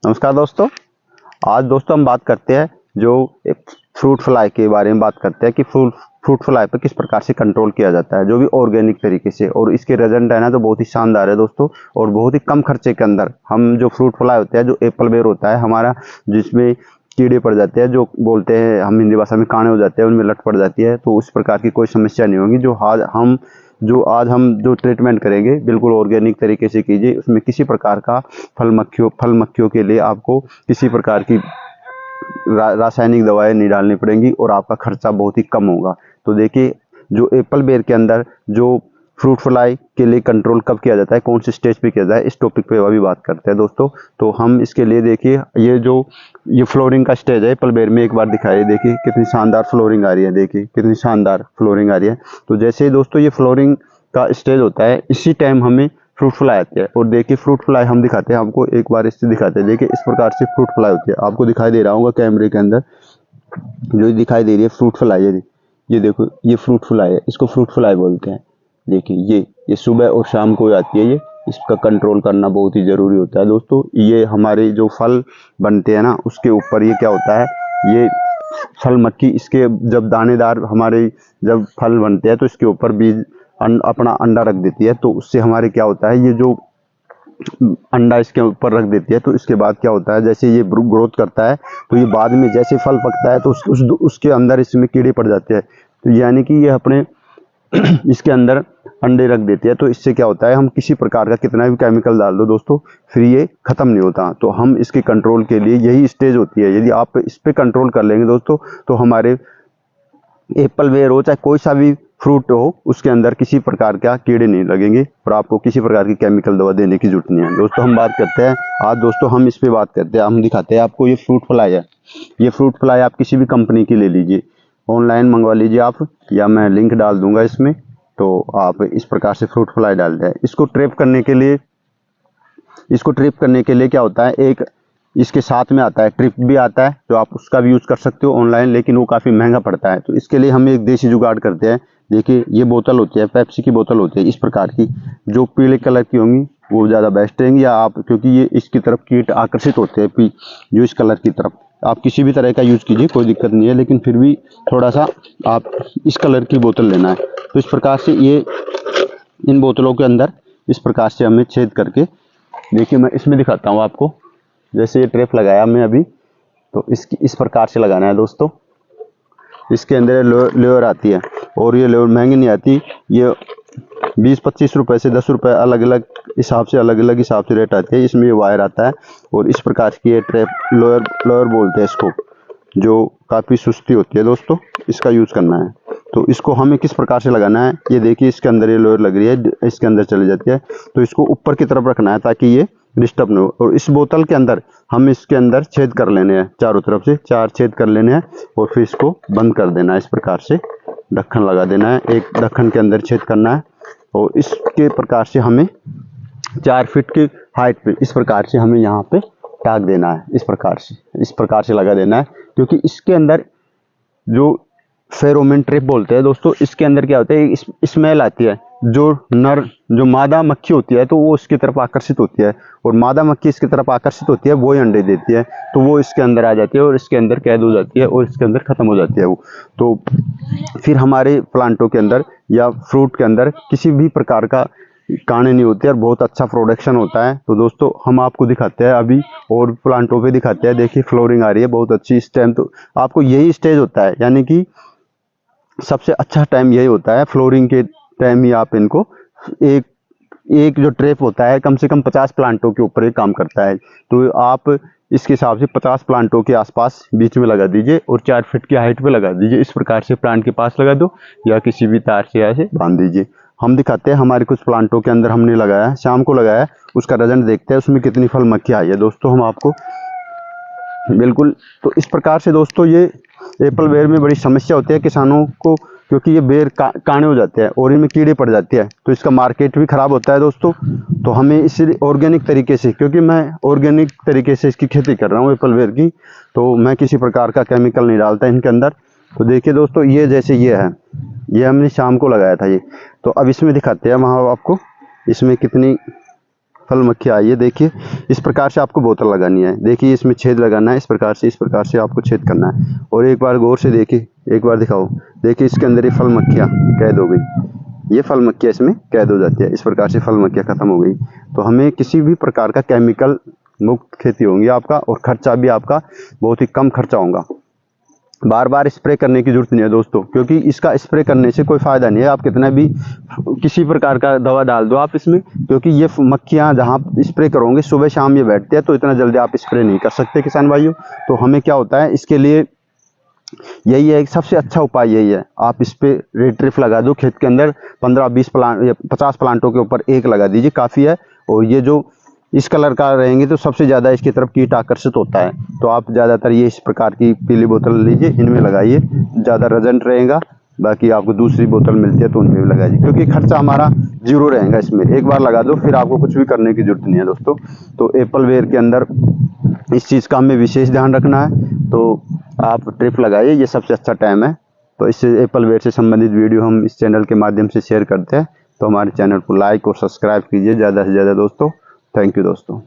नमस्कार दोस्तों। आज दोस्तों हम बात करते हैं जो फ्रूट फ्लाई के बारे में बात करते हैं कि फ्रूट फ्लाई पर किस प्रकार से कंट्रोल किया जाता है, जो भी ऑर्गेनिक तरीके से। और इसके रिजल्ट है ना तो बहुत ही शानदार है दोस्तों, और बहुत ही कम खर्चे के अंदर हम जो फ्रूट फ्लाई होता है, जो एप्पल बेर होता है हमारा, जिसमें कीड़े पड़ जाते हैं, जो बोलते हैं हम हिंदी भाषा में काणे हो जाते हैं, उनमें लट पड़ जाती है, तो उस प्रकार की कोई समस्या नहीं होगी। आज हम जो ट्रीटमेंट करेंगे बिल्कुल ऑर्गेनिक तरीके से कीजिए। उसमें किसी प्रकार का फल मक्खियों के लिए आपको किसी प्रकार की रासायनिक दवाएं नहीं डालनी पड़ेंगी और आपका खर्चा बहुत ही कम होगा। तो देखिए, जो एप्पल बेर के अंदर जो फ्रूट फ्लाई के लिए कंट्रोल कब किया जाता है, कौन से स्टेज पे किया जाता है, इस टॉपिक पे अभी बात करते हैं दोस्तों। तो हम इसके लिए देखिए, ये फ्लोरिंग का स्टेज है एप्पल बेर में। एक बार दिखाइए, देखिए कितनी शानदार फ्लोरिंग आ रही है, देखिए कितनी शानदार फ्लोरिंग आ रही है। तो जैसे ही दोस्तों ये फ्लोरिंग का स्टेज होता है, इसी टाइम हमें फ्रूट फ्लाई आती है। और देखिए फ्रूट फ्लाई हम दिखाते हैं आपको, एक बार इससे दिखाते हैं। देखिए इस प्रकार से फ्रूट फ्लाई होती है, आपको दिखाई दे रहा होगा कैमरे के अंदर जो दिखाई दे रही है फ्रूट फ्लाई है। ये देखो, ये फ्रूट फ्लाई है, इसको फ्रूट फ्लाई बोलते हैं। देखिए ये सुबह और शाम को आती है। ये इसका कंट्रोल करना बहुत ही जरूरी होता है दोस्तों। ये हमारे जो फल बनते हैं ना, उसके ऊपर ये क्या होता है, ये फल मक्खी इसके जब दानेदार हमारे जब फल बनते हैं तो इसके ऊपर बीज अपना अंडा रख देती है। तो उससे हमारे क्या होता है, ये जो अंडा इसके ऊपर रख देती है, तो इसके बाद क्या होता है, जैसे ये ग्रोथ करता है तो ये बाद में जैसे फल पकता है तो उसके अंदर इसमें कीड़े पड़ जाते हैं। तो यानी कि ये अपने इसके अंदर अंडे रख देती है। तो इससे क्या होता है, हम किसी प्रकार का कितना भी केमिकल डाल दो दोस्तों, फिर ये खत्म नहीं होता। तो हम इसके कंट्रोल के लिए यही स्टेज होती है। यदि आप इस पे कंट्रोल कर लेंगे दोस्तों, तो हमारे एप्पल बेर हो चाहे कोई सा भी फ्रूट हो, उसके अंदर किसी प्रकार का कीड़े नहीं लगेंगे और आपको किसी प्रकार की केमिकल दवा देने की जरूरत नहीं है दोस्तों। हम बात करते हैं आज दोस्तों, हम इस पे बात करते हैं, हम दिखाते हैं आपको। ये फ्रूट फ्लाई है, ये फ्रूट फ्लाई आप किसी भी कंपनी की ले लीजिए, ऑनलाइन मंगवा लीजिए आप, या मैं लिंक डाल दूंगा इसमें। तो आप इस प्रकार से फ्रूट फ्लाई डाल दें। इसको ट्रैप करने के लिए क्या होता है, एक इसके साथ में आता है, ट्रिप भी आता है, जो आप उसका भी यूज कर सकते हो ऑनलाइन, लेकिन वो काफी महंगा पड़ता है। तो इसके लिए हम एक देसी जुगाड़ करते हैं। देखिए ये बोतल होती है, पेप्सी की बोतल होती है इस प्रकार की, जो पीले कलर की होंगी वो ज्यादा बेस्ट रहेंगी। या आप, क्योंकि ये इसकी तरफ कीट आकर्षित होते हैं जो इस कलर की तरफ, आप किसी भी तरह का यूज कीजिए, कोई दिक्कत नहीं है, लेकिन फिर भी थोड़ा सा आप इस कलर की बोतल लेना है। तो इस प्रकार से ये इन बोतलों के अंदर इस प्रकार से हमें छेद करके, देखिए मैं इसमें दिखाता हूँ आपको। जैसे ये ट्रैप लगाया मैं अभी, तो इस प्रकार से लगाना है दोस्तों। इसके अंदर लेयर आती है, और ये लेयर महंगी नहीं आती, ये 20-25 रुपए से 10 रुपए अलग अलग हिसाब से रेट आती है। इसमें ये वायर आता है, और इस प्रकार की ये ट्रैप लोअर बोलते हैं इसको, जो काफी सुस्ती होती है दोस्तों। इसका यूज करना है। तो इसको हमें किस प्रकार से लगाना है, ये देखिए इसके अंदर ये लोअर लग रही है, इसके अंदर चली जाती है। तो इसको ऊपर की तरफ रखना है ताकि ये डिस्टर्ब न हो। और इस बोतल के अंदर हम इसके अंदर छेद कर लेने हैं, चारों तरफ से 4 छेद कर लेने हैं, और फिर इसको बंद कर देना है। इस प्रकार से ढक्कन लगा देना है, एक ढक्कन के अंदर छेद करना है, और इसके प्रकार से हमें 4 फीट की हाइट पे इस प्रकार से हमें यहाँ पे टाक देना है। इस प्रकार से लगा देना है, क्योंकि इसके अंदर जो फेरोमोन ट्रैप बोलते हैं दोस्तों, इसके अंदर क्या होता है, स्मेल आती है। जो मादा मक्खी होती है तो वो इसकी तरफ आकर्षित होती है, और मादा मक्खी इसकी तरफ आकर्षित होती है, वो ही अंडे देती है। तो वो इसके अंदर आ जाती है और इसके अंदर कैद हो जाती है, और इसके अंदर खत्म हो जाती है वो। तो फिर हमारे प्लांटों के अंदर या फ्रूट के अंदर किसी भी प्रकार का काने नहीं होते, और बहुत अच्छा प्रोडक्शन होता है। तो दोस्तों हम आपको दिखाते हैं अभी, और प्लांटों पे दिखाते हैं। देखिए फ्लोरिंग आ रही है बहुत अच्छी। इस टाइम तो आपको यही स्टेज होता है, यानी कि सबसे अच्छा टाइम यही होता है, फ्लोरिंग के टाइम ही आप इनको एक जो ट्रैप होता है कम से कम 50 प्लांटों के ऊपर ही काम करता है। तो आप इसके हिसाब से 50 प्लांटों के आसपास बीच में लगा दीजिए, और 4 फीट की हाइट पे लगा दीजिए। इस प्रकार से प्लांट के पास लगा दो, या किसी भी तार से ऐसे बांध दीजिए। हम दिखाते हैं हमारे कुछ प्लांटों के अंदर हमने लगाया है, शाम को लगाया है, उसका रिजल्ट देखते हैं उसमें कितनी फल मक्खी आई है दोस्तों, हम आपको बिल्कुल। तो इस प्रकार से दोस्तों ये एप्पल बेर में बड़ी समस्या होती है किसानों को, क्योंकि ये बेर काणे हो जाते हैं और इनमें कीड़े पड़ जाते हैं, तो इसका मार्केट भी खराब होता है दोस्तों। तो हमें इसलिए ऑर्गेनिक तरीके से, क्योंकि मैं ऑर्गेनिक तरीके से इसकी खेती कर रहा हूँ एप्पल बेर की, तो मैं किसी प्रकार का केमिकल नहीं डालता इनके अंदर। तो देखिए दोस्तों, ये जैसे ये है, ये हमने शाम को लगाया था ये। तो अब इसमें दिखाते हैं वहाँ आपको, इसमें कितनी फल मक्खियाँ आई है। देखिए इस प्रकार से आपको बोतल लगानी है। देखिए इसमें छेद लगाना है, इस प्रकार से आपको छेद करना है। और एक बार गौर से देखिए, एक बार दिखाओ, देखिए इसके अंदर ये फल मक्खियाँ कैद हो गई। ये फल मक्खियाँ इसमें कैद हो जाती है। इस प्रकार से फल मक्खियाँ खत्म हो गई। तो हमें किसी भी प्रकार का केमिकल मुक्त खेती होगी आपका, और खर्चा भी आपका बहुत ही कम खर्चा होगा। बार बार स्प्रे करने की जरूरत नहीं है दोस्तों, क्योंकि इसका स्प्रे करने से कोई फायदा नहीं है। आप कितना भी किसी प्रकार का दवा डाल दो आप इसमें, क्योंकि ये मक्खियाँ जहाँ स्प्रे करोगे सुबह शाम ये बैठती है, तो इतना जल्दी आप स्प्रे नहीं कर सकते किसान भाइयों। तो हमें क्या होता है, इसके लिए यही है, सबसे अच्छा उपाय यही है, आप इस पे रेड ट्रिप लगा दो खेत के अंदर। 15-20 प्लांट या 50 प्लांटों के ऊपर एक लगा दीजिए, काफ़ी है। और ये जो इस कलर का रहेंगे तो सबसे ज़्यादा इसकी तरफ कीट आकर्षित होता है। तो आप ज़्यादातर ये इस प्रकार की पीली बोतल लीजिए, इनमें लगाइए, ज़्यादा रिजल्ट रहेगा। बाकी आपको दूसरी बोतल मिलती है तो उनमें भी लगाइए, क्योंकि खर्चा हमारा जीरो रहेगा इसमें। एक बार लगा दो, फिर आपको कुछ भी करने की जरूरत नहीं है दोस्तों। तो एप्पल वेयर के अंदर इस चीज़ का हमें विशेष ध्यान रखना है। तो आप ट्रिप लगाइए, ये सबसे अच्छा टाइम है। तो इससे एप्पल वेयर से संबंधित वीडियो हम इस चैनल के माध्यम से शेयर करते हैं। तो हमारे चैनल को लाइक और सब्सक्राइब कीजिए ज़्यादा से ज़्यादा दोस्तों। थैंक यू दोस्तों।